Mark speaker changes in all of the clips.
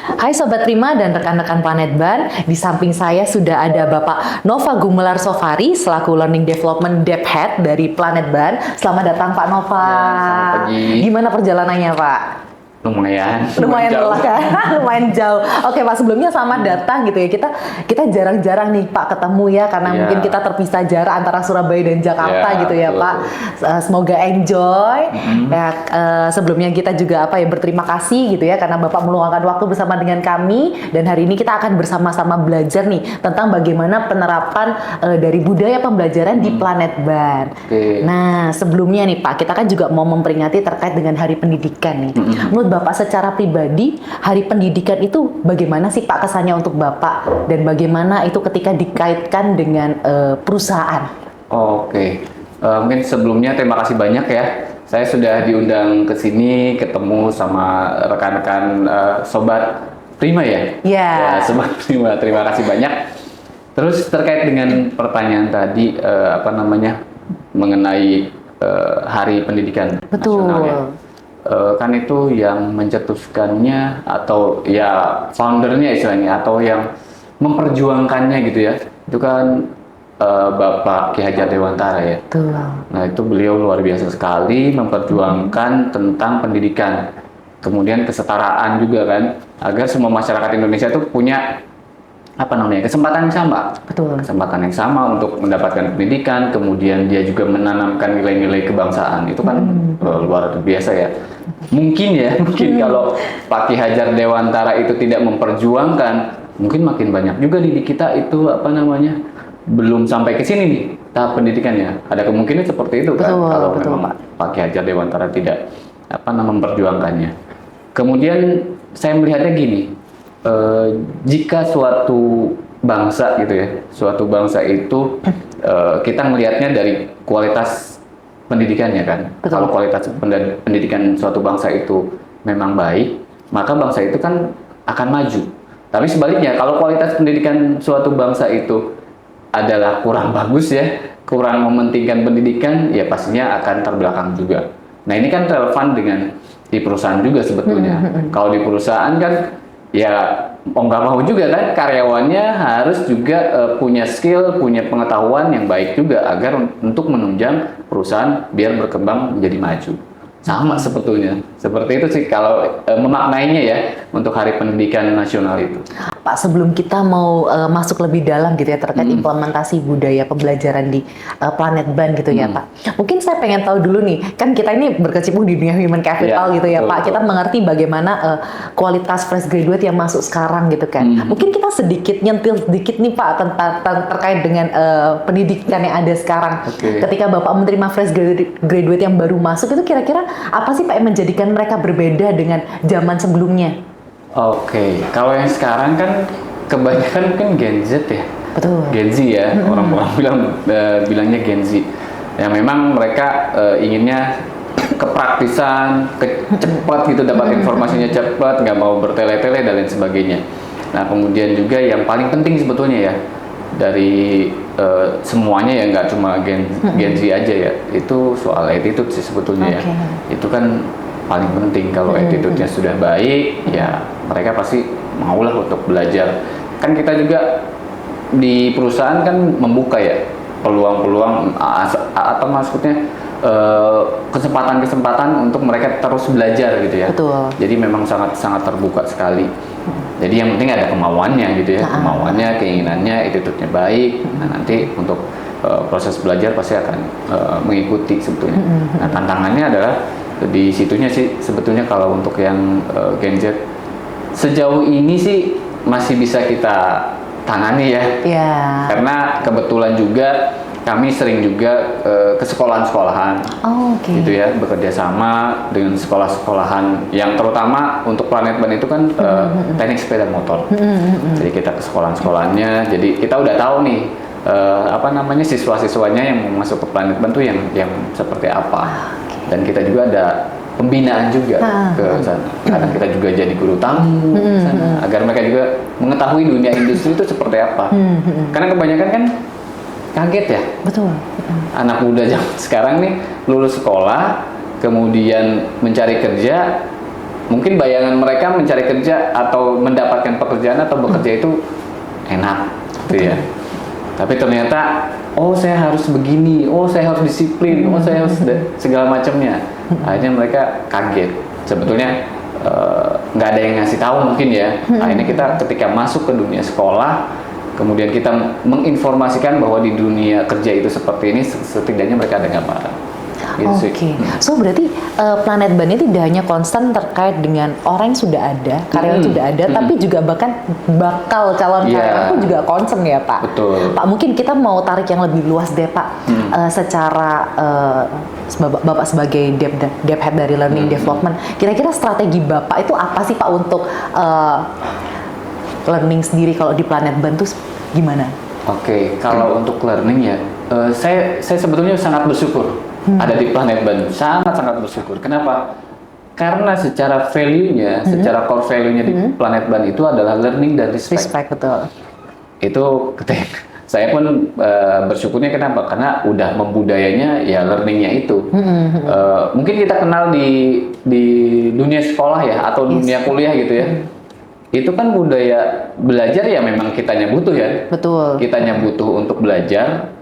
Speaker 1: Hai Sobat Prima dan rekan-rekan Planet Ban, di samping saya sudah ada Bapak Nova Gumelar Sofari selaku Learning Development Dep Head dari Planet Ban. Selamat datang Pak Nova.
Speaker 2: Ya, selamat pagi.
Speaker 1: Gimana perjalanannya Pak?
Speaker 2: Lumayan
Speaker 1: Lumayan
Speaker 2: jauh.
Speaker 1: lelah kan? Lumayan jauh. Oke Pak, sebelumnya selamat datang gitu ya. Kita jarang-jarang nih Pak ketemu ya, karena
Speaker 2: Ya.
Speaker 1: mungkin kita terpisah jarak antara Surabaya dan Jakarta
Speaker 2: Ya,
Speaker 1: gitu ya
Speaker 2: betul.
Speaker 1: Pak. Semoga enjoy. Ya, sebelumnya kita juga berterima kasih gitu ya, karena Bapak meluangkan waktu bersama dengan kami, dan hari ini kita akan bersama-sama belajar nih tentang bagaimana penerapan dari budaya pembelajaran di Planet Ban.
Speaker 2: Oke.
Speaker 1: Nah, sebelumnya nih Pak, kita kan juga mau memperingati terkait dengan Hari Pendidikan nih. Menurut Bapak secara pribadi, Hari Pendidikan itu bagaimana sih Pak kesannya untuk Bapak, dan bagaimana itu ketika dikaitkan dengan perusahaan?
Speaker 2: Oke. Mungkin sebelumnya terima kasih banyak ya. Saya sudah diundang ke sini ketemu sama rekan-rekan Sobat Prima ya.
Speaker 1: Ya.
Speaker 2: Ya, Sobat Prima. Terima kasih banyak. Terus terkait dengan pertanyaan tadi mengenai Hari Pendidikan
Speaker 1: Betul.
Speaker 2: Nasional ya. Kan itu yang mencetuskannya atau ya foundernya istilahnya, atau yang memperjuangkannya gitu ya, itu kan Bapak Ki Hajar Dewantara ya.
Speaker 1: Betul.
Speaker 2: Nah itu beliau luar biasa sekali memperjuangkan tentang pendidikan, kemudian kesetaraan juga kan, agar semua masyarakat Indonesia itu punya kesempatan yang sama.
Speaker 1: Betul.
Speaker 2: Kesempatan yang sama untuk mendapatkan pendidikan, kemudian dia juga menanamkan nilai-nilai kebangsaan. Itu kan luar biasa ya. Mungkin kalau Pak Ki Hajar Dewantara itu tidak memperjuangkan, mungkin makin banyak juga di kita itu belum sampai ke sini nih tahap pendidikannya. Ada kemungkinan seperti itu kan,
Speaker 1: Betul,
Speaker 2: kalau
Speaker 1: betul,
Speaker 2: memang
Speaker 1: Pak.
Speaker 2: Pak Ki Hajar Dewantara tidak memperjuangkannya. Kemudian saya melihatnya gini, jika suatu bangsa gitu ya, suatu bangsa itu kita melihatnya dari kualitas pendidikannya kan.
Speaker 1: Betul.
Speaker 2: Kalau kualitas pendidikan suatu bangsa itu memang baik, maka bangsa itu kan akan maju. Tapi sebaliknya, kalau kualitas pendidikan suatu bangsa itu adalah kurang bagus ya, kurang mementingkan pendidikan, ya pastinya akan terbelakang juga. Nah ini kan relevan dengan di perusahaan juga sebetulnya. Kalau di perusahaan kan ya mau nggak mau juga kan karyawannya harus juga punya skill, punya pengetahuan yang baik juga agar untuk menunjang perusahaan biar berkembang menjadi maju. Sama sebetulnya. Seperti itu sih kalau memaknainya ya untuk Hari Pendidikan Nasional itu.
Speaker 1: Pak, sebelum kita mau masuk lebih dalam gitu ya terkait implementasi budaya pembelajaran di Planet Ban gitu ya Pak. Mungkin saya pengen tahu dulu nih, kan kita ini berkecimpung di dunia human capital
Speaker 2: Ya,
Speaker 1: gitu ya
Speaker 2: betul,
Speaker 1: Pak.
Speaker 2: betul.
Speaker 1: Kita mengerti bagaimana kualitas fresh graduate yang masuk sekarang gitu kan. Mungkin kita nyentil sedikit nih Pak tentang terkait dengan pendidikan yang ada sekarang.
Speaker 2: Oke.
Speaker 1: Ketika Bapak menerima fresh graduate yang baru masuk, itu kira-kira apa sih Pak yang menjadikan mereka berbeda dengan zaman sebelumnya?
Speaker 2: Oke, kalau yang sekarang kan kebanyakan mungkin Gen Z ya.
Speaker 1: Betul.
Speaker 2: Gen Z ya, orang-orang bilangnya Gen Z. Ya memang mereka inginnya kepraktisan, cepat gitu, dapat informasinya cepat, nggak mau bertele-tele dan lain sebagainya. Nah kemudian juga yang paling penting sebetulnya ya dari semuanya ya, nggak cuma Gen Z aja ya, itu soal attitude sih sebetulnya ya. Itu kan paling penting. Kalau attitude-nya sudah baik, ya mereka pasti maulah untuk belajar. Kan kita juga di perusahaan kan membuka ya peluang-peluang atau maksudnya kesempatan-kesempatan untuk mereka terus belajar gitu ya.
Speaker 1: Betul.
Speaker 2: Jadi memang sangat-sangat terbuka sekali. Jadi yang penting ada kemauannya gitu ya, kemauannya, keinginannya, attitude-nya baik. Nah nanti untuk proses belajar pasti akan mengikuti sebetulnya. Nah tantangannya adalah di situnya sih sebetulnya. Kalau untuk yang Gen Z sejauh ini sih masih bisa kita tangani ya.
Speaker 1: Iya.
Speaker 2: Karena kebetulan juga kami sering juga ke sekolahan-sekolahan, gitu ya, bekerja sama dengan sekolah-sekolahan yang terutama untuk Planet Ban itu kan teknik sepeda motor. Jadi kita ke sekolah-sekolahnya, jadi kita udah tahu nih siswa-siswanya yang mau masuk ke Planet Ban tuh yang seperti apa. Dan kita juga ada pembinaan juga ke sana. Kadang kita juga jadi guru tamu sana, agar mereka juga mengetahui dunia industri itu seperti apa. Karena kebanyakan kan kaget ya.
Speaker 1: Betul.
Speaker 2: Anak muda zaman sekarang nih lulus sekolah, kemudian mencari kerja, mungkin bayangan mereka mencari kerja atau mendapatkan pekerjaan atau bekerja itu enak, gitu ya. Tapi ternyata, oh saya harus begini, oh saya harus disiplin, oh saya harus segala macamnya. Akhirnya mereka kaget. Sebetulnya nggak ada yang ngasih tahu mungkin ya. Akhirnya kita ketika masuk ke dunia sekolah, kemudian kita menginformasikan bahwa di dunia kerja itu seperti ini, setidaknya mereka ada gambaran.
Speaker 1: Oke, so berarti Planet Ban ini tidak hanya konstan terkait dengan orang yang sudah ada, karyawan sudah ada, tapi juga bahkan bakal calon karyawan pun juga concern ya Pak.
Speaker 2: Betul.
Speaker 1: Pak, mungkin kita mau tarik yang lebih luas deh Pak, secara Bapak sebagai Dev Head dari Learning Development, kira-kira strategi Bapak itu apa sih Pak untuk learning sendiri kalau di Planet Ban itu gimana?
Speaker 2: Oke, kalau untuk learning ya, saya sebetulnya sangat bersyukur ada di Planet Ban, sangat bersyukur. Kenapa? Karena secara value-nya, secara core value-nya di Planet Ban itu adalah learning dan respect.
Speaker 1: Respect, betul.
Speaker 2: Itu saya pun bersyukurnya kenapa? Karena udah membudayanya ya learning-nya itu. Mungkin kita kenal di dunia sekolah ya atau dunia kuliah gitu ya. Itu kan budaya belajar ya memang kitanya butuh ya.
Speaker 1: Betul.
Speaker 2: Kitanya butuh untuk belajar.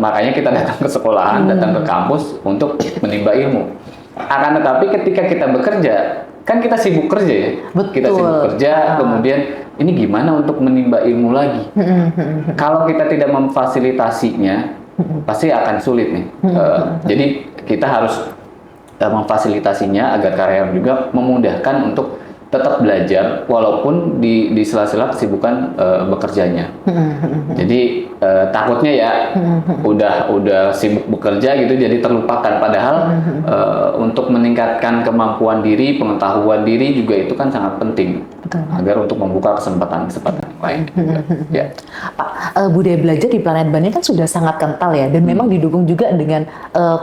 Speaker 2: Makanya kita datang ke sekolahan, datang ke kampus untuk menimba ilmu. Akan tetapi ketika kita bekerja, kan kita sibuk kerja ya.
Speaker 1: Betul.
Speaker 2: Kita sibuk kerja, kemudian ini gimana untuk menimba ilmu lagi? Kalau kita tidak memfasilitasinya, pasti akan sulit nih. Jadi kita harus memfasilitasinya agar karyawan juga memudahkan untuk tetap belajar walaupun di sela-sela kesibukan bekerjanya. Jadi takutnya ya udah sibuk bekerja gitu jadi terlupakan, padahal untuk meningkatkan kemampuan diri, pengetahuan diri juga itu kan sangat penting.
Speaker 1: Betul.
Speaker 2: Agar untuk membuka kesempatan lain juga. Ya.
Speaker 1: Pak, budaya belajar di Planet Ban ini kan sudah sangat kental ya, dan memang didukung juga dengan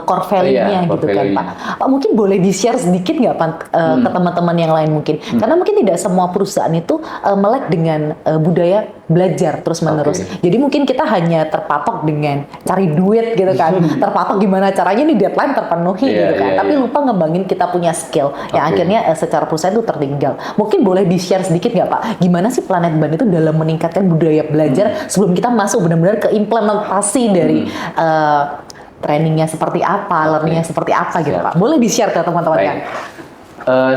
Speaker 1: core value-nya gitu kan Pak. Pak, mungkin boleh di-share sedikit nggak Pak ke teman-teman yang lain mungkin? Karena mungkin tidak semua perusahaan itu melek dengan budaya belajar terus-menerus. Jadi mungkin kita hanya terpatok dengan cari duit gitu kan, terpatok gimana caranya nih deadline terpenuhi gitu kan, tapi lupa ngembangin kita punya skill yang akhirnya secara perusahaan itu tertinggal. Mungkin boleh di-share sedikit nggak Pak, gimana sih Planet Ban itu dalam meningkatkan budaya belajar sebelum kita masuk benar-benar ke implementasi dari trainingnya seperti apa, learningnya seperti apa gitu Pak. Boleh di-share ke teman-teman kan?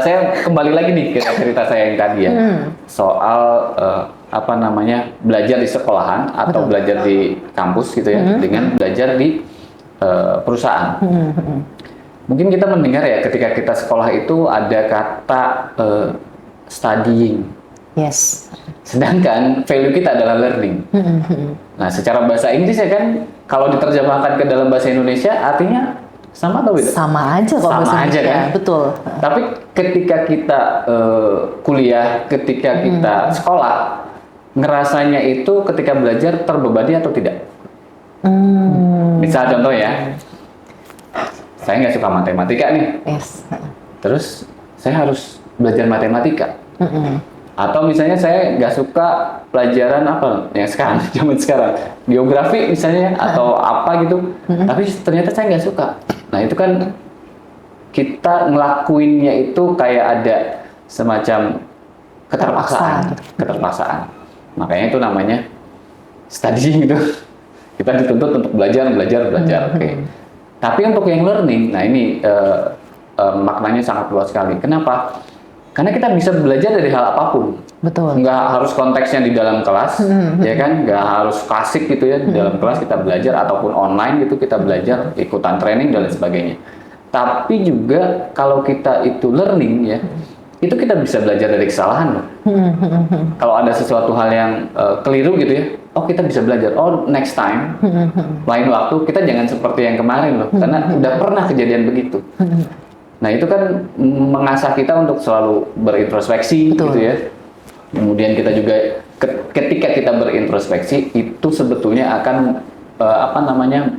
Speaker 2: Saya kembali lagi nih ke cerita saya yang tadi ya, soal belajar di sekolahan atau belajar di kampus gitu ya, dengan belajar di perusahaan. Mungkin kita mendengar ya ketika kita sekolah itu ada kata studying.
Speaker 1: Yes.
Speaker 2: Sedangkan value kita adalah learning. Nah, secara bahasa Inggris ya kan, kalau diterjemahkan ke dalam bahasa Indonesia artinya sama atau beda?
Speaker 1: Sama aja kok bahasa Indonesia, kan? Betul.
Speaker 2: Tapi ketika kita kuliah, ketika kita sekolah, ngerasanya itu ketika belajar terbebani atau tidak? Misal contoh ya, saya nggak suka matematika nih.
Speaker 1: Yes.
Speaker 2: Terus saya harus belajar matematika. Atau misalnya saya nggak suka pelajaran apa yang sekarang, zaman sekarang, geografi misalnya atau apa gitu, tapi ternyata saya nggak suka. Nah itu kan kita ngelakuinnya itu kayak ada semacam keterpaksaan. Makanya itu namanya studying gitu. Kita dituntut untuk belajar. Oke. Tapi untuk yang learning, nah ini maknanya sangat luas sekali. Kenapa? Karena kita bisa belajar dari hal apapun.
Speaker 1: Betul.
Speaker 2: Nggak harus konteksnya di dalam kelas, ya kan? Nggak harus klasik gitu ya, di dalam kelas kita belajar, ataupun online gitu kita belajar, ikutan training dan lain sebagainya. Tapi juga kalau kita itu learning ya, itu kita bisa belajar dari kesalahan. Kalau ada sesuatu hal yang keliru gitu ya, oh kita bisa belajar, oh next time, lain waktu kita jangan seperti yang kemarin loh, karena udah pernah kejadian begitu. Nah itu kan mengasah kita untuk selalu berintrospeksi. Betul. Gitu ya. Kemudian kita juga ketika kita berintrospeksi itu sebetulnya akan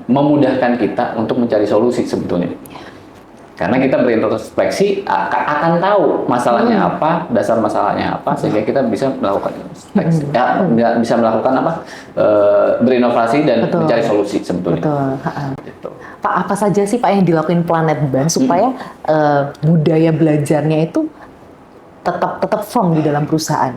Speaker 2: memudahkan kita untuk mencari solusi sebetulnya. Karena kita berintrospeksi akan tahu masalahnya apa, dasar masalahnya apa, sehingga kita bisa melakukan introspeksi. Bisa melakukan berinovasi dan mencari solusi sebetulnya.
Speaker 1: Betul. Gitu. Pak, apa saja sih Pak yang dilakuin Planet Ban supaya budaya belajarnya itu tetap firm di dalam perusahaan.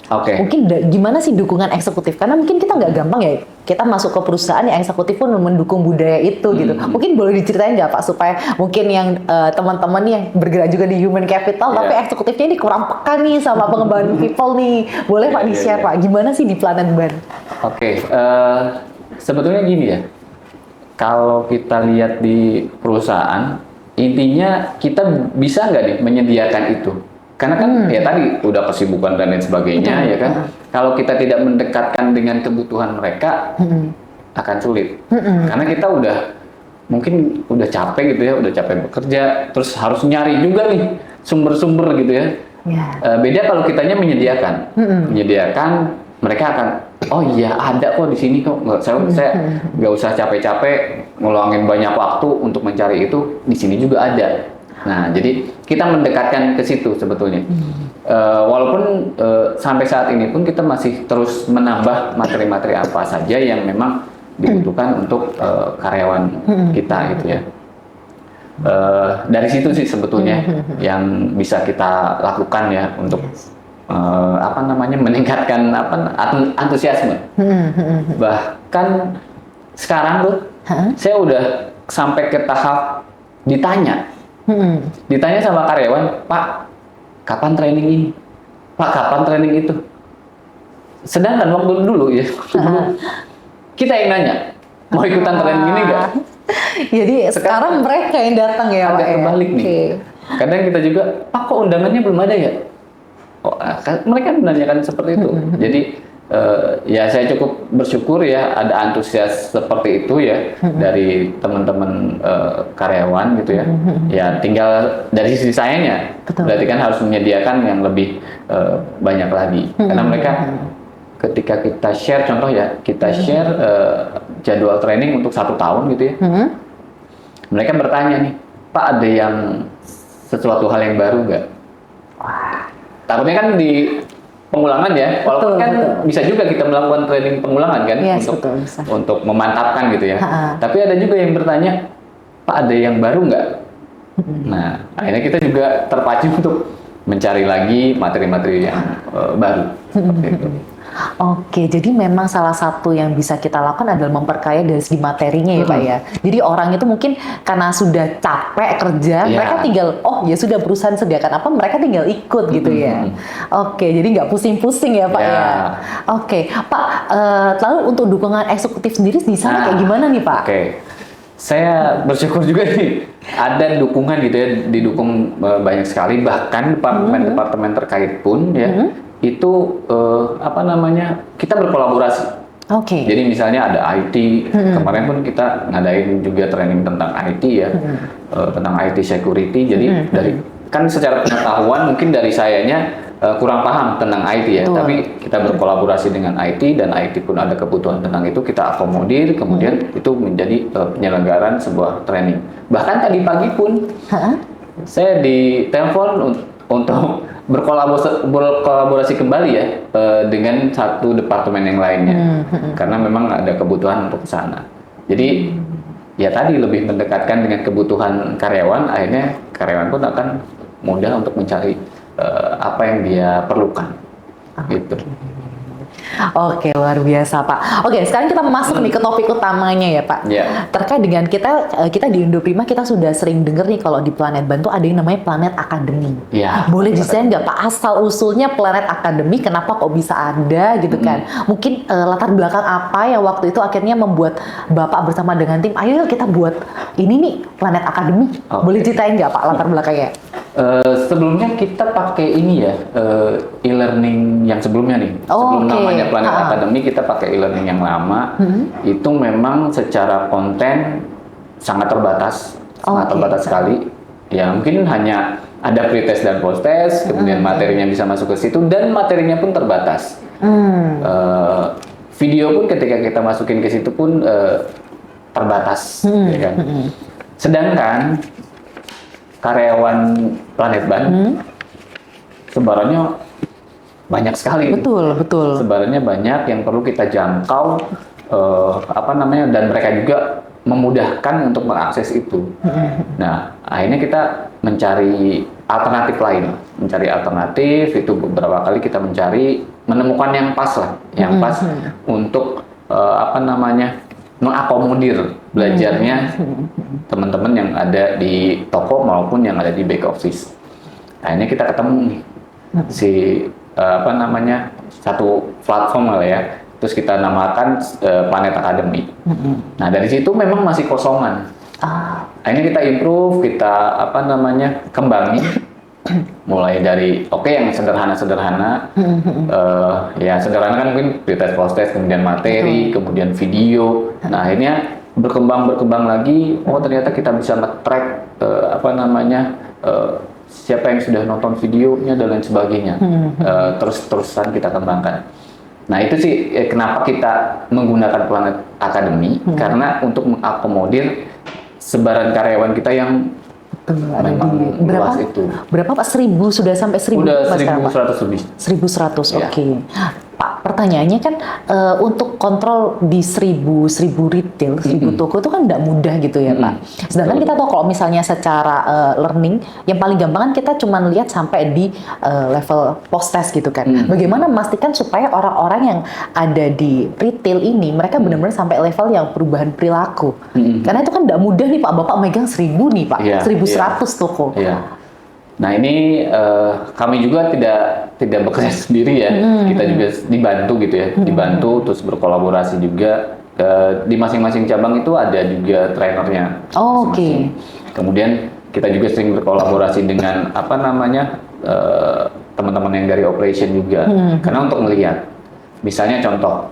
Speaker 2: Oke.
Speaker 1: Mungkin gimana sih dukungan eksekutif? Karena mungkin kita nggak gampang ya, kita masuk ke perusahaan yang eksekutif pun mendukung budaya itu gitu. Mungkin boleh diceritain nggak Pak, supaya mungkin yang teman-teman yang bergerak juga di human capital, tapi eksekutifnya ini kurang peka nih sama pengembangan people nih. Boleh Pak di-share Pak, gimana sih di Planet Ban?
Speaker 2: Oke, sebetulnya gini ya, kalau kita lihat di perusahaan, intinya kita bisa nggak nih menyediakan itu? Karena kan ya tadi udah kesibukan dan lain sebagainya ya kan. Kalau kita tidak mendekatkan dengan kebutuhan mereka, akan sulit. Karena kita mungkin udah capek gitu ya, udah capek bekerja, terus harus nyari juga nih sumber-sumber gitu ya. Beda kalau kitanya menyediakan, mereka akan, oh iya ada kok di sini kok, saya nggak usah capek-capek ngeluangin banyak waktu untuk mencari itu, di sini juga ada. Nah, jadi kita mendekatkan ke situ sebetulnya. Walaupun sampai saat ini pun kita masih terus menambah materi-materi apa saja yang memang dibutuhkan untuk karyawan kita gitu ya. Dari situ sih sebetulnya yang bisa kita lakukan ya untuk meningkatkan antusiasme. Bahkan sekarang tuh saya udah sampai ke tahap ditanya sama karyawan, Pak, kapan training ini? Pak, kapan training itu? Sedangkan waktu dulu ya, kita yang nanya, mau ikutan training ini nggak?
Speaker 1: Jadi sekarang mereka yang datang ya Pak?
Speaker 2: Agak kebalik nih. Kadang kita juga, Pak kok undangannya belum ada ya? Mereka menanyakan seperti itu. Jadi ya saya cukup bersyukur ya ada antusias seperti itu ya dari teman-teman karyawan gitu ya. Ya tinggal dari sisi sayanya, berarti kan harus menyediakan yang lebih banyak lagi. Karena mereka ketika kita share, contoh ya, kita share jadwal training untuk 1 tahun gitu ya. Mereka bertanya nih, Pak ada yang sesuatu hal yang baru nggak? Takutnya kan di pengulangan ya, walaupun bisa juga kita melakukan training pengulangan kan, untuk memantapkan gitu ya. Tapi ada juga yang bertanya, Pak ada yang baru nggak? Nah, akhirnya kita juga terpacu untuk mencari lagi materi-materi yang baru. Seperti itu.
Speaker 1: Oke, jadi memang salah satu yang bisa kita lakukan adalah memperkaya dari segi materinya ya Pak ya. Jadi orang itu mungkin karena sudah capek kerja, mereka tinggal, oh ya sudah perusahaan sediakan apa, mereka tinggal ikut gitu ya. Oke, jadi nggak pusing-pusing ya Pak ya. Oke, Pak, lalu untuk dukungan eksekutif sendiri di sana kayak gimana nih Pak?
Speaker 2: Oke, saya bersyukur juga nih ada dukungan gitu ya, didukung banyak sekali, bahkan departemen-departemen terkait pun ya. Itu kita berkolaborasi. Jadi misalnya ada IT, kemarin pun kita ngadain juga training tentang IT ya, tentang IT security. Jadi kan secara pengetahuan mungkin dari sayanya kurang paham tentang IT ya, tapi kita berkolaborasi dengan IT dan IT pun ada kebutuhan tentang itu, kita akomodir, kemudian itu menjadi penyelenggaraan sebuah training. Bahkan tadi pagi pun saya ditelepon untuk berkolaborasi kembali ya dengan satu departemen yang lainnya, karena memang ada kebutuhan untuk ke sana. Jadi ya tadi lebih mendekatkan dengan kebutuhan karyawan, akhirnya karyawan pun akan mudah untuk mencari apa yang dia perlukan. Gitu.
Speaker 1: Oke, luar biasa Pak. Oke, sekarang kita masuk nih ke topik utamanya ya Pak. Terkait dengan kita di Indoprima, kita sudah sering dengar nih kalau di Planet Ban tuh ada yang namanya Planet Academy. Boleh desain nggak Pak asal usulnya Planet Academy, kenapa kok bisa ada gitu kan? Mungkin latar belakang apa yang waktu itu akhirnya membuat Bapak bersama dengan tim, ayo kita buat ini nih Planet Academy. Boleh ceritain nggak Pak latar belakangnya?
Speaker 2: Sebelumnya kita pakai ini ya, e-learning yang sebelumnya nih. Sebelum namanya Planet Academy, kita pakai e-learning yang lama. Itu memang secara konten sangat terbatas, sekali. Ya mungkin hanya ada pretest dan posttest, kemudian materinya bisa masuk ke situ, dan materinya pun terbatas. Video pun ketika kita masukin ke situ pun terbatas, ya kan? Sedangkan karyawan Planet Ban sebarannya banyak sekali.
Speaker 1: Betul.
Speaker 2: Sebarannya banyak yang perlu kita jangkau, dan mereka juga memudahkan untuk mengakses itu. Nah, akhirnya kita mencari alternatif lain, mencari alternatif itu beberapa kali kita menemukan yang pas lah, yang pas untuk apa namanya mengakomodir belajarnya teman-teman yang ada di toko maupun yang ada di back office. Akhirnya kita ketemu nih si apa namanya satu platform lah ya, terus kita namakan Planet Academy. Nah dari situ memang masih kosongan. Akhirnya kita improve, kita apa namanya kembangin, mulai dari yang sederhana-sederhana, ya sederhana kan mungkin pretest post-test, kemudian materi, kemudian video. Nah akhirnya berkembang lagi. Oh ternyata kita bisa nge-track apa namanya siapa yang sudah nonton videonya dan lain sebagainya. Terus-terusan kita kembangkan. Nah itu sih kenapa kita menggunakan Planet Academy, karena untuk mengakomodir sebaran karyawan kita yang memang
Speaker 1: berapa
Speaker 2: luas itu.
Speaker 1: Berapa Pak? 1.000 sudah sampai 1.000?
Speaker 2: Udah
Speaker 1: Mas,
Speaker 2: 1.100 lebih.
Speaker 1: 1.100,
Speaker 2: Ya.
Speaker 1: oke. Pak, pertanyaannya kan untuk kontrol di 1.000 retail, 1.000 toko itu kan tidak mudah gitu ya Pak. Sedangkan kita tahu kalau misalnya secara learning, yang paling gampang kan kita cuma lihat sampai di level post-test gitu kan. Bagaimana memastikan supaya orang-orang yang ada di retail ini, mereka benar-benar sampai level yang perubahan perilaku. Karena itu kan tidak mudah nih Pak, Bapak megang 1.000 nih Pak, 1.100 toko.
Speaker 2: Iya. Nah ini kami juga tidak bekerja sendiri ya, kita juga dibantu gitu ya, dibantu terus berkolaborasi juga di masing-masing cabang itu ada juga trainernya.
Speaker 1: Oke.
Speaker 2: Kemudian kita juga sering berkolaborasi dengan apa namanya teman-teman yang dari operation juga, karena untuk melihat, misalnya contoh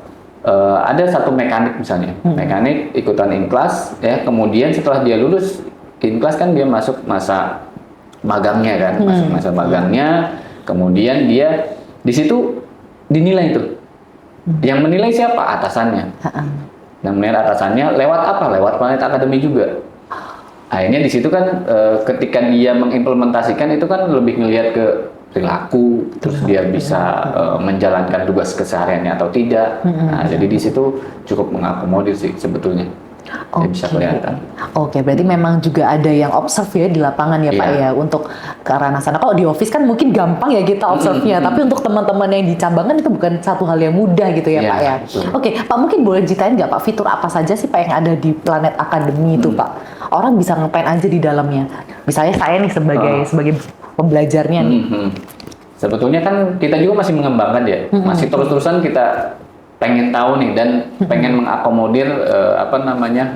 Speaker 2: ada satu mekanik misalnya, mekanik ikutan in-class ya, kemudian setelah dia lulus in-class kan dia masuk masa magangnya kan, masuk masa magangnya, kemudian dia di situ dinilai tuh. Yang menilai siapa? Atasannya. Yang menilai atasannya lewat apa? Lewat Planet Academy juga. Akhirnya di situ kan ketika dia mengimplementasikan itu kan lebih ngelihat ke perilaku, terus dia bisa menjalankan tugas kesehariannya atau tidak. Nah, jadi di situ cukup mengakomodir sih sebetulnya. Dia bisa kelihatan.
Speaker 1: Oke, berarti memang juga ada yang observe ya di lapangan ya Pak ya, untuk ke arah sana. Kalau di office kan mungkin gampang ya kita observe-nya, tapi untuk teman-teman yang di cabang kan itu bukan satu hal yang mudah gitu ya Pak ya. Oke, Pak mungkin boleh ceritain nggak Pak fitur apa saja sih Pak yang ada di Planet Academy itu Pak? Orang bisa ngapain aja di dalamnya? Misalnya saya nih sebagai pembelajarnya nih.
Speaker 2: Sebetulnya kan kita juga masih mengembangkan ya, masih terus-terusan kita pengen tahu nih dan pengen mengakomodir apa namanya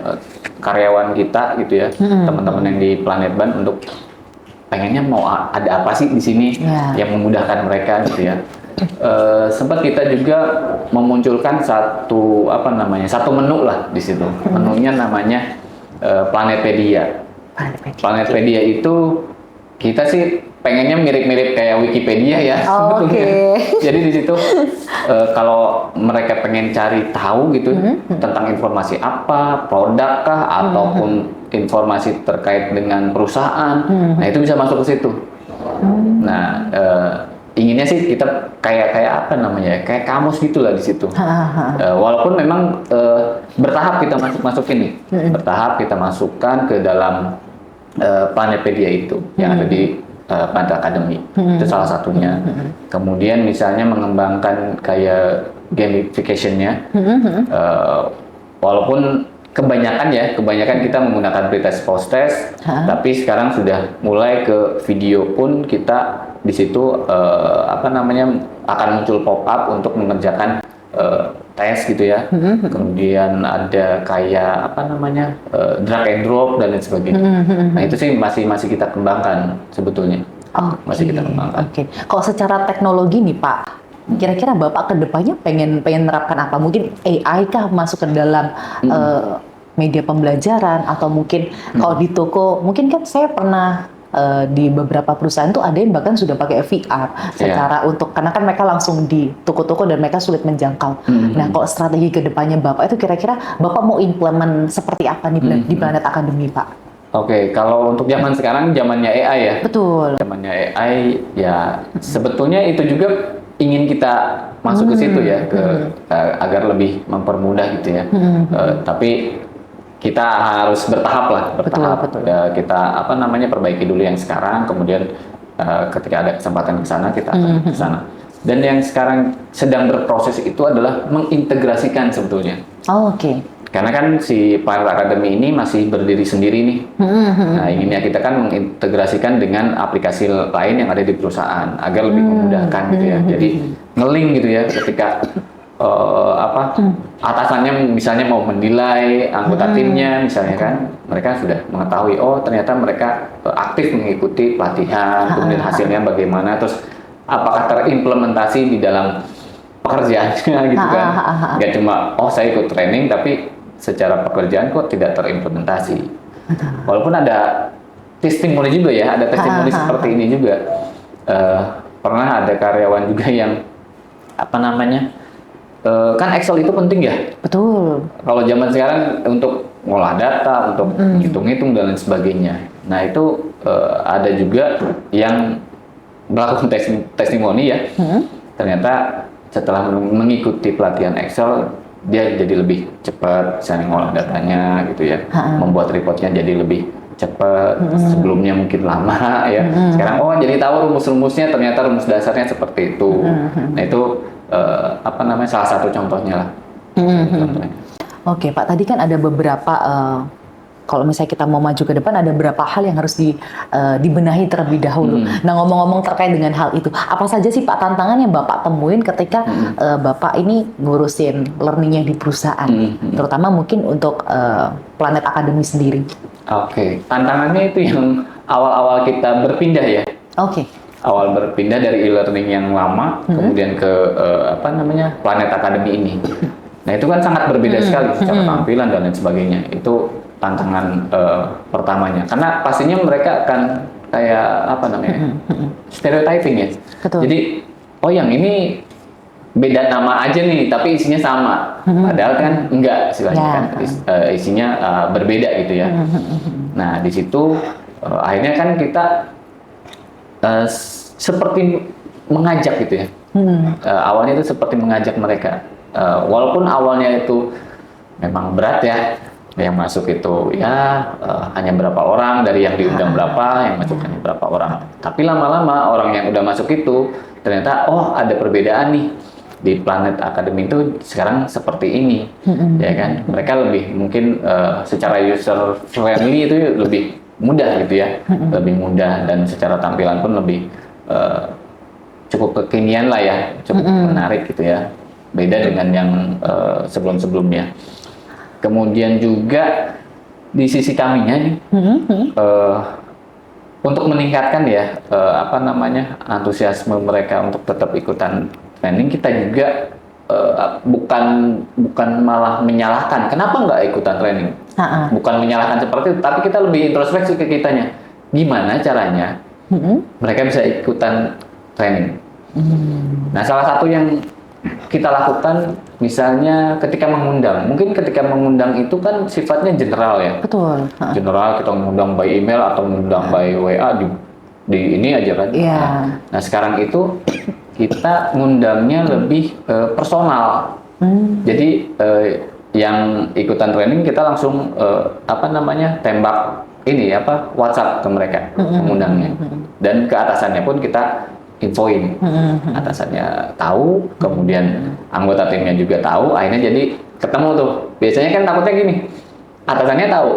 Speaker 2: karyawan kita gitu ya, teman-teman yang di Planet Ban untuk pengennya mau ada apa sih di sini yang memudahkan mereka gitu ya. Sempat kita juga memunculkan satu menu lah di situ. Menunya namanya Planetpedia. Planetpedia itu kita sih pengennya mirip-mirip kayak Wikipedia ya. Jadi di situ kalau mereka pengen cari tahu gitu tentang informasi apa, produk kah, ataupun informasi terkait dengan perusahaan, nah itu bisa masuk ke situ. Nah inginnya sih kita kayak apa namanya, kayak kamus gitulah di situ. Walaupun memang bertahap kita masukin nih, bertahap kita masukkan ke dalam Planetpedia itu yang ada di Planet Academy. Itu salah satunya. Kemudian misalnya mengembangkan kayak gamification-nya. Walaupun kebanyakan kita menggunakan pretest post-test, tapi sekarang sudah mulai ke video pun kita di situ akan muncul pop-up untuk mengerjakan tes gitu ya. Kemudian ada kayak drag and drop dan lain sebagainya. Nah itu sih masih kita kembangkan sebetulnya. Masih kita kembangkan.
Speaker 1: Kalau secara teknologi nih Pak, kira-kira Bapak kedepannya pengen menerapkan apa? Mungkin AI kah masuk ke dalam media pembelajaran, atau mungkin kalau di toko, mungkin kan saya pernah di beberapa perusahaan tuh ada yang bahkan sudah pakai VR secara untuk, karena kan mereka langsung di toko-toko dan mereka sulit menjangkau. Nah kalau strategi kedepannya Bapak itu kira-kira Bapak mau implement seperti apa nih di Planet Academy Pak?
Speaker 2: Kalau untuk zaman sekarang zamannya AI ya.
Speaker 1: Betul.
Speaker 2: Zamannya AI ya, sebetulnya itu juga ingin kita masuk ke situ ya, agar lebih mempermudah gitu ya. Tapi kita harus bertahap lah,
Speaker 1: Betul.
Speaker 2: Ya, kita perbaiki dulu yang sekarang, kemudian ketika ada kesempatan ke sana kita akan ke sana. Dan yang sekarang sedang berproses itu adalah mengintegrasikan sebetulnya.
Speaker 1: Oh, oke.
Speaker 2: Karena kan si Planet Academy ini masih berdiri sendiri nih. Nah, inginnya kita kan mengintegrasikan dengan aplikasi lain yang ada di perusahaan agar lebih memudahkan gitu ya. Jadi nge-link gitu ya ketika atasannya misalnya mau menilai anggota timnya misalnya kan, mereka sudah mengetahui oh ternyata mereka aktif mengikuti pelatihan, kemudian hasilnya bagaimana, terus apakah terimplementasi di dalam pekerjaannya gitu kan. Nggak cuma oh saya ikut training tapi secara pekerjaan kok tidak terimplementasi. Walaupun ada testimoni juga ya, ada testimoni seperti ini juga. Pernah ada karyawan juga yang kan Excel itu penting ya.
Speaker 1: Betul.
Speaker 2: Kalau zaman sekarang untuk ngolah data, untuk hitung-hitung dan lain sebagainya. Nah itu ada juga yang melakukan testimoni ya. Ternyata setelah mengikuti pelatihan Excel, dia jadi lebih cepat, misalnya ngolah datanya gitu ya. Membuat reportnya jadi lebih cepat. Sebelumnya mungkin lama ya. Sekarang jadi tahu rumus-rumusnya, ternyata rumus dasarnya seperti itu. Nah itu salah satu contohnya lah. Contohnya.
Speaker 1: Oke Pak, tadi kan ada beberapa kalau misalnya kita mau maju ke depan ada beberapa hal yang harus dibenahi terlebih dahulu. Nah ngomong-ngomong terkait dengan hal itu, apa saja sih Pak tantangan yang Bapak temuin ketika Bapak ini ngurusin learning yang di perusahaan, terutama mungkin untuk Planet Academy sendiri?
Speaker 2: Oke, tantangannya itu yang awal-awal kita berpindah ya.
Speaker 1: Oke.
Speaker 2: Awal berpindah dari e-learning yang lama, kemudian ke Planet Academy ini. Nah itu kan sangat berbeda sekali secara tampilan dan lain sebagainya. Itu tantangan pertamanya. Karena pastinya mereka akan kayak stereotyping ya.
Speaker 1: Betul.
Speaker 2: Jadi yang ini beda nama aja nih, tapi isinya sama. Padahal kan enggak, istilahnya kan isinya berbeda gitu ya. Nah di situ akhirnya kan kita seperti mengajak gitu ya. Awalnya itu seperti mengajak mereka. Walaupun awalnya itu memang berat ya, yang masuk itu hanya berapa orang, dari yang diundang berapa, yang masuk hanya berapa orang. Tapi lama-lama orang yang udah masuk itu ternyata ada perbedaan nih. Di Planet Academy itu sekarang seperti ini, ya kan? Mereka lebih mungkin secara user friendly itu lebih mudah gitu ya, lebih mudah, dan secara tampilan pun lebih cukup kekinian lah ya, cukup menarik gitu ya, beda dengan yang sebelum-sebelumnya. Kemudian juga di sisi kaminya nih, untuk meningkatkan ya antusiasme mereka untuk tetap ikutan training, kita juga bukan malah menyalahkan kenapa nggak ikutan training, bukan menyalahkan seperti itu, tapi kita lebih introspeksi ke kitanya, gimana caranya mereka bisa ikutan training. Nah salah satu yang kita lakukan misalnya ketika mengundang, mungkin ketika mengundang itu kan sifatnya general ya.
Speaker 1: Betul.
Speaker 2: General, kita mengundang by email atau mengundang by WA di ini aja kan. Nah sekarang itu kita ngundangnya lebih personal. Jadi yang ikutan training kita langsung tembak WhatsApp ke mereka pengundangnya, dan ke atasannya pun kita infoin. Atasannya tahu, kemudian anggota timnya juga tahu, akhirnya jadi ketemu tuh. Biasanya kan takutnya gini, atasannya tahu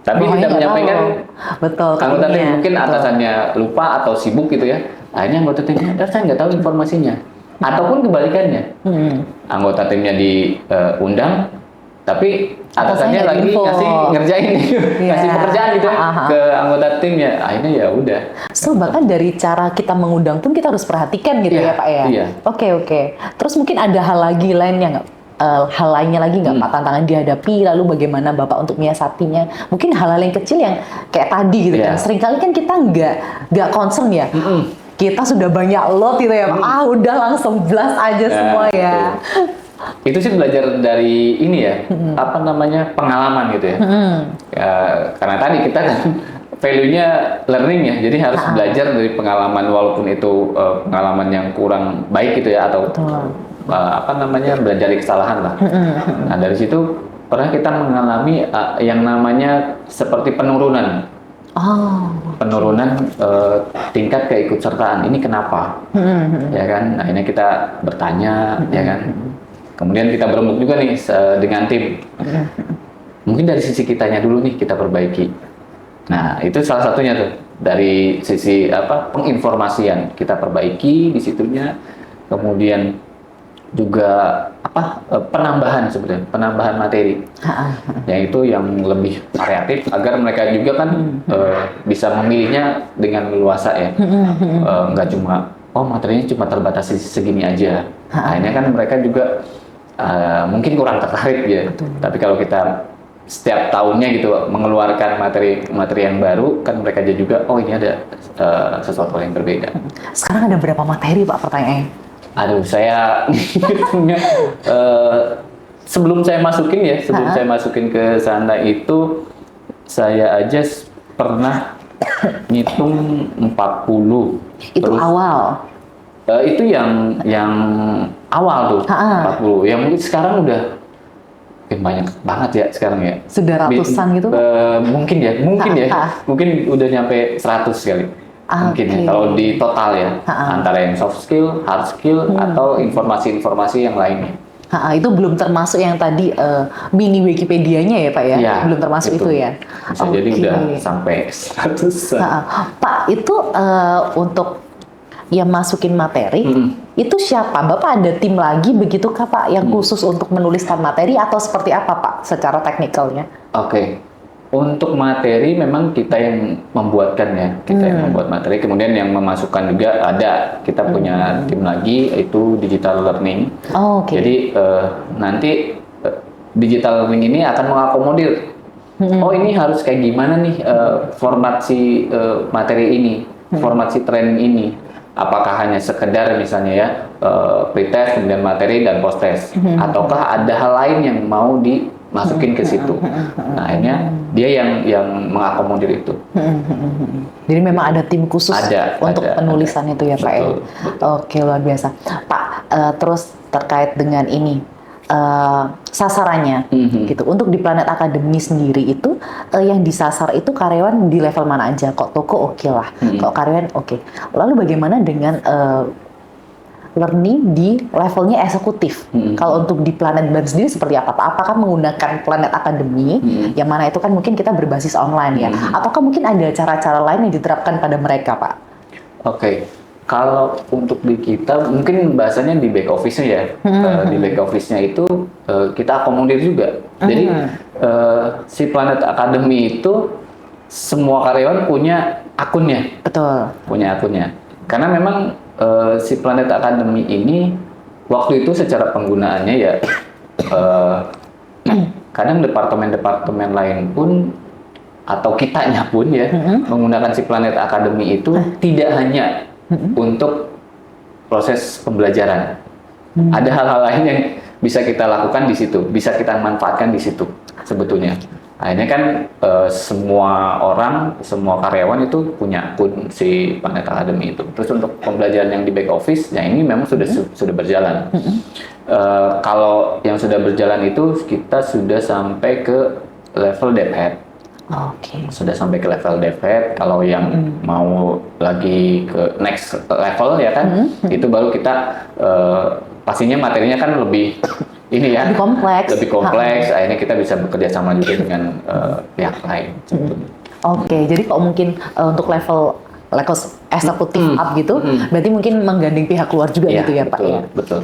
Speaker 2: tapi tidak menyampaikan.
Speaker 1: Betul,
Speaker 2: anggota tim, mungkin atasannya lupa atau sibuk gitu ya, akhirnya anggota timnya saya nggak tahu informasinya. Ataupun kebalikannya, anggota timnya diundang tapi atasannya lagi ngerjain ngasih pekerjaan gitu ke anggota timnya, akhirnya ya udah.
Speaker 1: So bahkan dari cara kita mengundang pun kita harus perhatikan gitu ya Pak ya. Oke. Terus mungkin ada hal lainnya nggak? Hal lainnya lagi nggak Pak, tantangan dihadapi, lalu bagaimana Bapak untuk menyiasatinya? Mungkin hal-hal yang kecil yang kayak tadi gitu kan. Seringkali kan kita nggak concern ya. Kita sudah banyak lot gitu ya Pak. Udah langsung blast aja semua ya.
Speaker 2: Itu sih belajar dari ini ya, pengalaman gitu ya. Karena tadi kita kan value-nya learning ya, jadi harus belajar dari pengalaman, walaupun itu pengalaman yang kurang baik gitu ya, atau belajar dari kesalahan lah. Nah dari situ pernah kita mengalami yang namanya seperti penurunan.
Speaker 1: Oh.
Speaker 2: Penurunan tingkat keikutsertaan ini kenapa? Ya kan, akhirnya kita bertanya, ya kan. Kemudian kita berembuk juga nih dengan tim. Mungkin dari sisi kitanya dulu nih kita perbaiki. Nah, itu salah satunya tuh dari sisi penginformasian kita perbaiki di situnya. Kemudian juga penambahan sebetulnya, penambahan materi. Yaitu yang lebih variatif agar mereka juga kan bisa memilihnya dengan leluasa ya. Nggak cuma materinya cuma terbatas segini aja. Akhirnya kan mereka juga mungkin kurang tertarik ya. Tapi kalau kita setiap tahunnya gitu mengeluarkan materi yang baru, kan mereka juga ini ada sesuatu yang berbeda.
Speaker 1: Sekarang ada berapa materi Pak pertanyaannya?
Speaker 2: Aduh, saya sebelum saya masukin saya masukin ke sana itu saya aja pernah ngitung 40.
Speaker 1: Itu
Speaker 2: terus,
Speaker 1: awal.
Speaker 2: Itu yang awal tuh 40. Yang mungkin sekarang udah banyak banget ya sekarang ya.
Speaker 1: Sudah ratusan gitu?
Speaker 2: Mungkin ya. Mungkin udah nyampe 100 kali. Mungkin ya, kalau di total ya. Antara yang soft skill, hard skill, atau informasi-informasi yang lainnya.
Speaker 1: Itu belum termasuk yang tadi mini Wikipedia-nya ya Pak ya?
Speaker 2: Ya,
Speaker 1: Belum termasuk itu ya?
Speaker 2: Bisa jadi udah sampai 100.
Speaker 1: Pak, itu untuk yang masukin materi, itu siapa? Bapak ada tim lagi begitu kah Pak yang khusus untuk menuliskan materi atau seperti apa Pak secara teknikalnya?
Speaker 2: Oke. Untuk materi memang kita yang membuatkan ya, kita yang membuat materi. Kemudian yang memasukkan juga ada, kita punya tim lagi itu digital learning. Jadi nanti digital learning ini akan mengakomodir. Ini harus kayak gimana nih format si materi ini, format si training ini. Apakah hanya sekedar misalnya ya pretest, kemudian materi dan post test, ataukah ada hal lain yang mau dimasukin ke situ. Nah, akhirnya dia yang mengakomodir itu.
Speaker 1: Jadi memang ada tim khusus untuk penulisan itu ya Pak ya. Oke, luar biasa. Pak, terus terkait dengan ini sasarannya gitu. Untuk di Planet Academy sendiri itu yang disasar itu karyawan di level mana aja? Kok toko oke lah, kok karyawan oke. Lalu bagaimana dengan learning di levelnya eksekutif? Kalau untuk di Planet Band sendiri seperti apa Pak? Apakah menggunakan Planet Academy yang mana itu kan mungkin kita berbasis online ya? Ataukah mungkin ada cara-cara lain yang diterapkan pada mereka Pak?
Speaker 2: Oke. Kalau untuk di kita, mungkin bahasanya di back office-nya ya. Di back office-nya itu kita akomodir juga. Jadi si Planet Academy itu semua karyawan punya akunnya.
Speaker 1: Betul.
Speaker 2: Punya akunnya. Karena memang si Planet Academy ini waktu itu secara penggunaannya ya kadang departemen-departemen lain pun atau kitanya pun ya menggunakan si Planet Academy itu tidak hanya untuk proses pembelajaran. Ada hal-hal lain yang bisa kita lakukan di situ, bisa kita manfaatkan di situ sebetulnya. Akhirnya kan semua orang, semua karyawan itu punya akun si Planet Academy itu. Terus untuk pembelajaran yang di back office, ya ini memang sudah berjalan. Kalau yang sudah berjalan itu kita sudah sampai ke level dev head. Sudah sampai ke level dev head. Kalau yang mau lagi ke next level ya kan, itu baru kita pastinya materinya kan lebih ini ya, lebih kompleks. Akhirnya kita bisa bekerja sama juga dengan pihak lain.
Speaker 1: Jadi kalau mungkin untuk level eksekutif up gitu, berarti mungkin menggandeng pihak luar juga gitu ya Pak ya?
Speaker 2: Betul.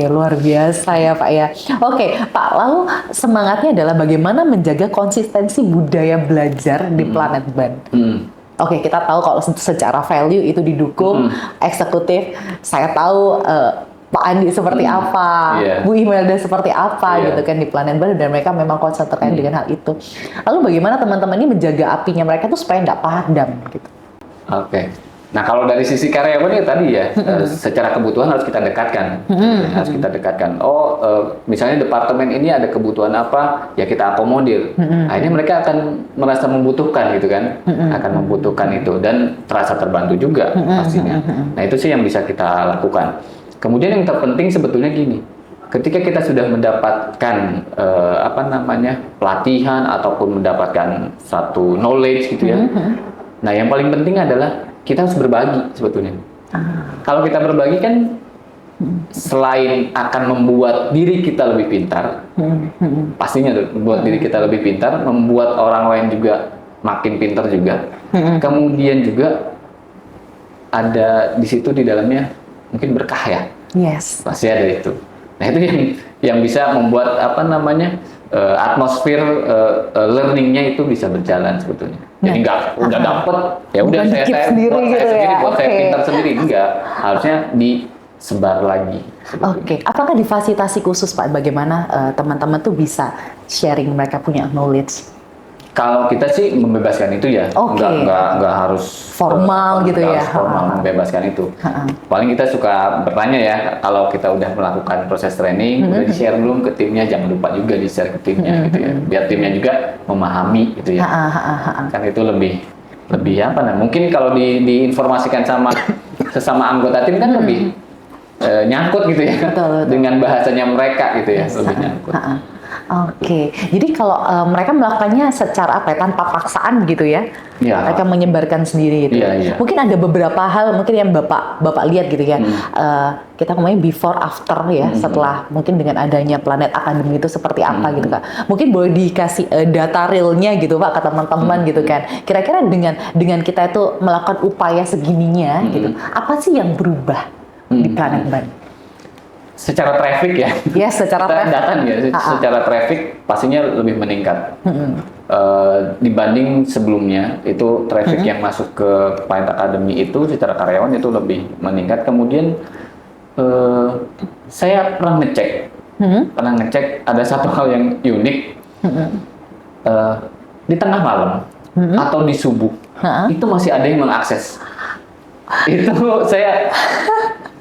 Speaker 1: Luar biasa ya Pak ya. Pak, lalu semangatnya adalah bagaimana menjaga konsistensi budaya belajar di Planet Band. Kita tahu kalau secara value itu didukung, eksekutif, saya tahu Pak Andi seperti apa, Bu Imelda seperti apa gitu kan di Planet Band, dan mereka memang concern terkait dengan hal itu. Lalu bagaimana teman-teman ini menjaga apinya mereka tuh supaya nggak padam gitu?
Speaker 2: Nah kalau dari sisi karyawan ya tadi ya, secara kebutuhan harus kita dekatkan, misalnya departemen ini ada kebutuhan apa, ya kita akomodir. Akhirnya mereka akan merasa membutuhkan gitu kan, akan membutuhkan itu dan terasa terbantu juga pastinya. Nah itu sih yang bisa kita lakukan. Kemudian yang terpenting sebetulnya gini, ketika kita sudah mendapatkan pelatihan ataupun mendapatkan satu knowledge gitu ya. Nah, yang paling penting adalah kita harus berbagi sebetulnya. Kalau kita berbagi kan selain akan membuat diri kita lebih pintar, pastinya tuh membuat diri kita lebih pintar, membuat orang lain juga makin pintar juga. Kemudian juga ada di situ di dalamnya mungkin berkah ya.
Speaker 1: Yes.
Speaker 2: Pasti ada itu. Nah, itu yang bisa membuat atmosfer learningnya itu bisa berjalan sebetulnya. Jadi udah dapet ya udah saya
Speaker 1: sendiri
Speaker 2: buat
Speaker 1: gitu
Speaker 2: saya sendiri,
Speaker 1: ya.
Speaker 2: buat saya pintar sendiri, enggak, harusnya disebar lagi.
Speaker 1: Oke. Apakah difasilitasi khusus Pak bagaimana teman-teman tuh bisa sharing mereka punya knowledge?
Speaker 2: Kalau kita sih membebaskan itu ya, nggak harus
Speaker 1: formal gitu ya.
Speaker 2: Formal membebaskan itu. Paling kita suka bertanya ya, kalau kita udah melakukan proses training, udah di-share belum ke timnya, jangan lupa juga di-share ke timnya gitu ya, biar timnya juga memahami gitu ya. Kan itu lebih mungkin kalau diinformasikan sama sesama anggota tim kan lebih nyangkut gitu ya, betul. Dengan bahasanya mereka gitu ya, lebih nyangkut.
Speaker 1: Oke, jadi kalau mereka melakukannya secara tanpa paksaan gitu ya, mereka menyebarkan sendiri gitu. Mungkin ada beberapa hal mungkin yang bapak lihat gitu ya, kita ngomongin before after ya, setelah mungkin dengan adanya Planet Academy itu seperti apa gitu Kak. Mungkin boleh dikasih data realnya gitu Pak ke teman-teman gitu kan. Kira-kira dengan kita itu melakukan upaya segininya gitu, apa sih yang berubah di Planet Ban?
Speaker 2: Secara traffic ya,
Speaker 1: secara
Speaker 2: datang ya, secara traffic pastinya lebih meningkat dibanding sebelumnya. Itu traffic yang masuk ke Planet Academy itu secara karyawan itu lebih meningkat. Kemudian saya pernah ngecek ada satu hal yang unik di tengah malam atau di subuh itu masih ada yang mengakses. Itu saya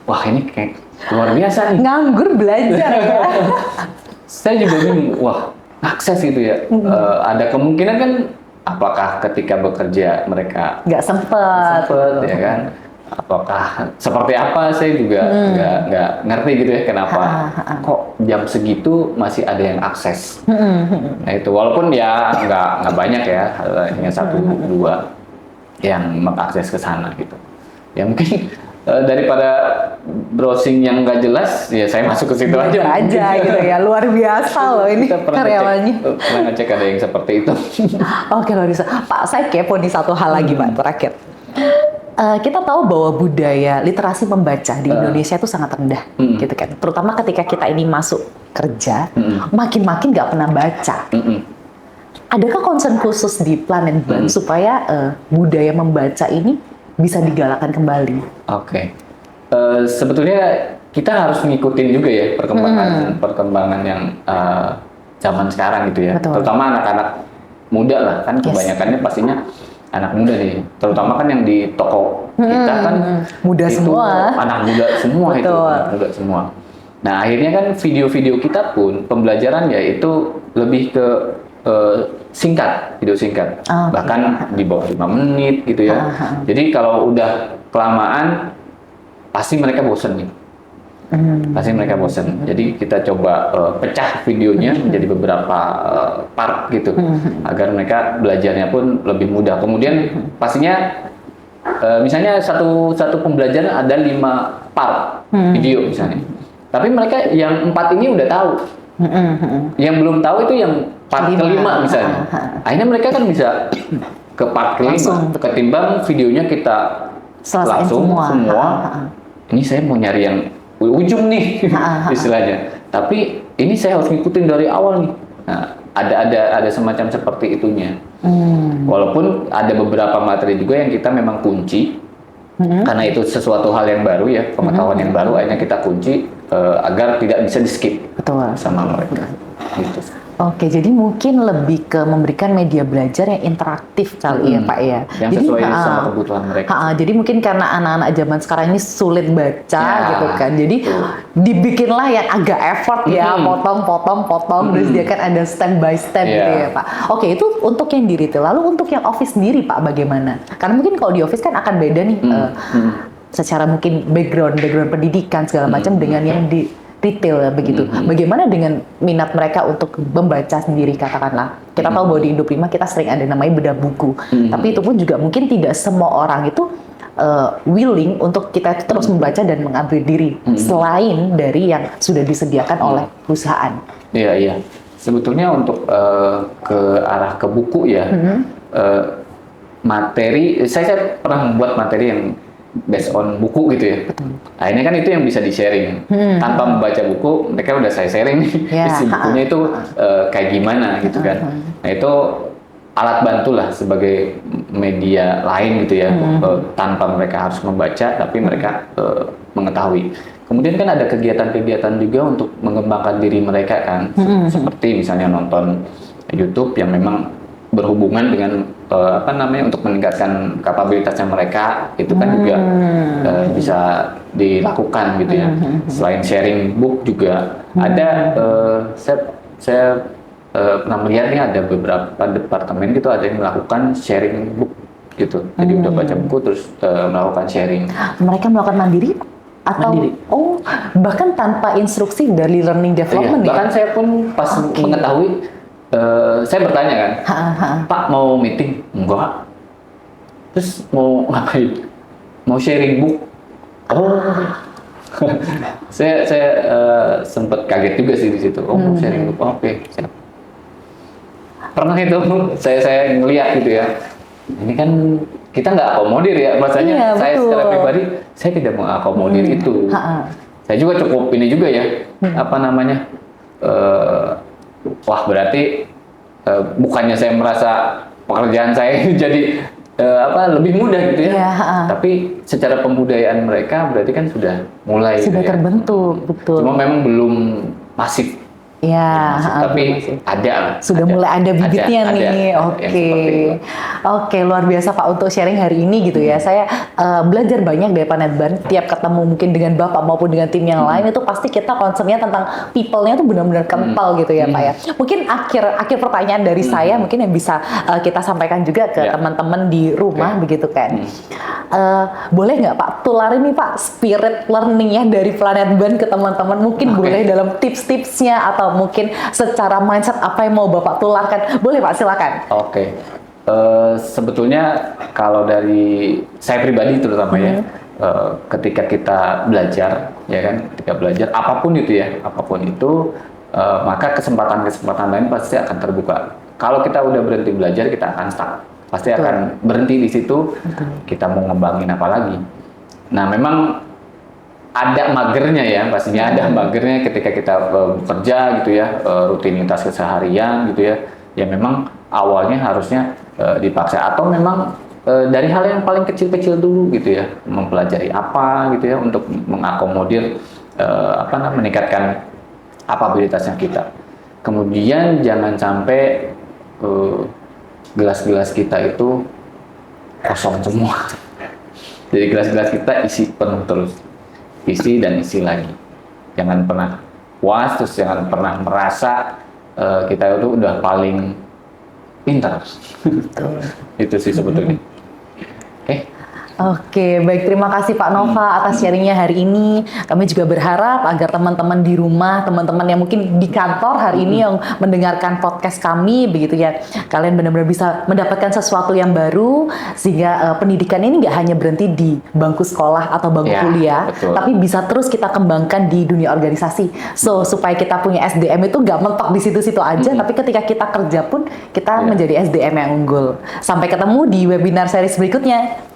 Speaker 2: wah ini kayak luar biasa nih.
Speaker 1: Nganggur belajar ya.
Speaker 2: Saya juga bingung, wah akses itu ya. Ada kemungkinan kan, apakah ketika bekerja mereka
Speaker 1: nggak sempet
Speaker 2: ya kan? Apakah seperti apa, saya juga nggak ngerti gitu ya, kenapa kok jam segitu masih ada yang akses. Nah itu walaupun ya nggak banyak ya, hanya 1-2 yang mengakses ke sana gitu. Ya mungkin daripada browsing yang nggak jelas, ya saya masuk ke situ aja
Speaker 1: gitu ya. Luar biasa loh ini karyawannya.
Speaker 2: Pernah ngecek ada yang seperti itu.
Speaker 1: Oke, luar biasa. Pak, saya kepo nih satu hal lagi Pak, terakhir. Kita tahu bahwa budaya literasi membaca di Indonesia itu sangat rendah, gitu kan. Terutama ketika kita ini masuk kerja, makin-makin nggak pernah baca. Adakah concern khusus di Planet Ban supaya budaya membaca ini bisa digalakkan kembali?
Speaker 2: Oke. Sebetulnya kita harus ngikutin juga ya perkembangan yang zaman sekarang gitu ya. Betul. Terutama anak-anak muda lah kan, kebanyakannya pastinya anak muda nih. Terutama kan yang di toko kita kan
Speaker 1: muda
Speaker 2: itu
Speaker 1: semua.
Speaker 2: Anak muda semua. Betul. Itu anak muda semua. Nah akhirnya kan video-video kita pun pembelajaran ya itu lebih ke video singkat, bahkan di bawah 5 menit gitu ya. Jadi kalau udah kelamaan pasti mereka bosen nih. Jadi kita coba pecah videonya menjadi beberapa part gitu, agar mereka belajarnya pun lebih mudah. Kemudian pastinya misalnya satu pembelajaran ada 5 part video misalnya, tapi mereka yang 4 ini udah tahu. Yang belum tahu itu yang part kelima misalnya. Akhirnya mereka kan bisa ke part kelima, ketimbang videonya kita langsung semua. Ini saya mau nyari yang ujung nih istilahnya. Tapi ini saya harus ngikutin dari awal nih. Nah, ada semacam seperti itunya. Walaupun ada beberapa materi juga yang kita memang kunci. Karena itu sesuatu hal yang baru ya, pengetahuan yang baru, akhirnya kita kunci agar tidak bisa di-skip sama mereka. Gitu.
Speaker 1: Oke, jadi mungkin lebih ke memberikan media belajar yang interaktif kali ya Pak ya.
Speaker 2: Yang sesuai sama kebutuhan mereka.
Speaker 1: Jadi mungkin karena anak-anak zaman sekarang ini sulit baca gitu kan. Jadi dibikinlah yang agak effort ya, potong, terus dia kan ada step by step gitu ya Pak. Oke, itu untuk yang di retail. Lalu untuk yang office sendiri Pak bagaimana? Karena mungkin kalau di office kan akan beda nih secara mungkin background pendidikan segala macam dengan yang di retail ya begitu. Bagaimana dengan minat mereka untuk membaca sendiri katakanlah? Kita tahu bahwa di Indoprima kita sering ada namanya bedah buku. Tapi itu pun juga mungkin tidak semua orang itu willing untuk kita terus membaca dan mengambil diri selain dari yang sudah disediakan oleh perusahaan.
Speaker 2: Iya, iya. Sebetulnya untuk ke arah ke buku ya, materi, saya pernah membuat materi yang based on buku gitu ya. Nah ini kan itu yang bisa di-sharing. Tanpa membaca buku, mereka udah saya sharing nih, isi bukunya itu kayak gimana gitu kan. Nah itu alat bantu lah sebagai media lain gitu ya, tanpa mereka harus membaca, tapi mereka mengetahui. Kemudian kan ada kegiatan-kegiatan juga untuk mengembangkan diri mereka kan, seperti misalnya nonton YouTube yang memang berhubungan dengan untuk meningkatkan kapabilitasnya mereka, itu kan juga bisa dilakukan gitu ya. Selain sharing book juga ada, saya pernah melihat nih ada beberapa departemen gitu ada yang melakukan sharing book gitu. Jadi udah baca buku terus melakukan sharing.
Speaker 1: Mereka melakukan mandiri atau
Speaker 2: Mandiri.
Speaker 1: oh bahkan tanpa instruksi dari learning development ya?
Speaker 2: Bahkan saya pun pas mengetahui, saya bertanya kan, Pak mau meeting? Enggak. Terus mau ngapain? Mau sharing book? Oh, saya sempat kaget juga sih di situ. Oh, mau sharing book? Oke, siap. Pernah itu saya ngeliat gitu ya. Ini kan kita nggak akomodir ya, maksudnya saya secara pribadi saya tidak mengakomodir itu. Saya juga cukup ini juga ya, wah berarti bukannya saya merasa pekerjaan saya jadi lebih mudah gitu ya. Tapi secara pembudayaan mereka berarti kan sudah mulai
Speaker 1: sudah
Speaker 2: gitu ya.
Speaker 1: terbentuk, betul.
Speaker 2: Cuma memang belum masif.
Speaker 1: Ya,
Speaker 2: tapi ada.
Speaker 1: Sudah mulai ada bibitnya nih. Oke, luar biasa Pak untuk sharing hari ini gitu ya. Saya belajar banyak dari Pak Netban. Tiap ketemu mungkin dengan Bapak maupun dengan tim yang lain itu pasti kita concernnya tentang people-nya tuh benar-benar kental gitu ya Pak ya. Mungkin akhir pertanyaan dari saya mungkin yang bisa kita sampaikan juga ke teman-teman di rumah begitu kan. Boleh nggak Pak tularin nih Pak spirit learning-nya dari Planet Ban ke teman-teman? Mungkin boleh dalam tips-tipsnya atau mungkin secara mindset apa yang mau Bapak tularkan, boleh Pak, silakan.
Speaker 2: Oke. Sebetulnya kalau dari saya pribadi terutama ya, ketika kita belajar, ya kan, ketika belajar apapun itu ya, maka kesempatan-kesempatan lain pasti akan terbuka. Kalau kita udah berhenti belajar, kita akan stuck, pasti akan berhenti di situ. Kita mau ngembangin apa lagi? Nah, memang ada magernya ya, pastinya ada magernya ketika kita bekerja gitu ya, rutinitas keseharian gitu ya. Ya memang awalnya harusnya dipaksa atau memang dari hal yang paling kecil-kecil dulu gitu ya, mempelajari apa gitu ya untuk mengakomodir meningkatkan kapabilitasnya kita. Kemudian jangan sampai gelas-gelas kita itu kosong semua. Jadi gelas-gelas kita isi penuh terus. Isi dan isi lagi. Jangan pernah puas, terus jangan pernah merasa kita itu udah paling pintar. Itu sih sebetulnya.
Speaker 1: Oke, baik, terima kasih Pak Nova atas sharingnya hari ini. Kami juga berharap agar teman-teman di rumah, teman-teman yang mungkin di kantor hari ini yang mendengarkan podcast kami, begitu ya, kalian benar-benar bisa mendapatkan sesuatu yang baru, sehingga pendidikan ini nggak hanya berhenti di bangku sekolah atau bangku kuliah, tapi bisa terus kita kembangkan di dunia organisasi. So, supaya kita punya SDM itu nggak mentok di situ-situ aja, tapi ketika kita kerja pun kita menjadi SDM yang unggul. Sampai ketemu di webinar series berikutnya.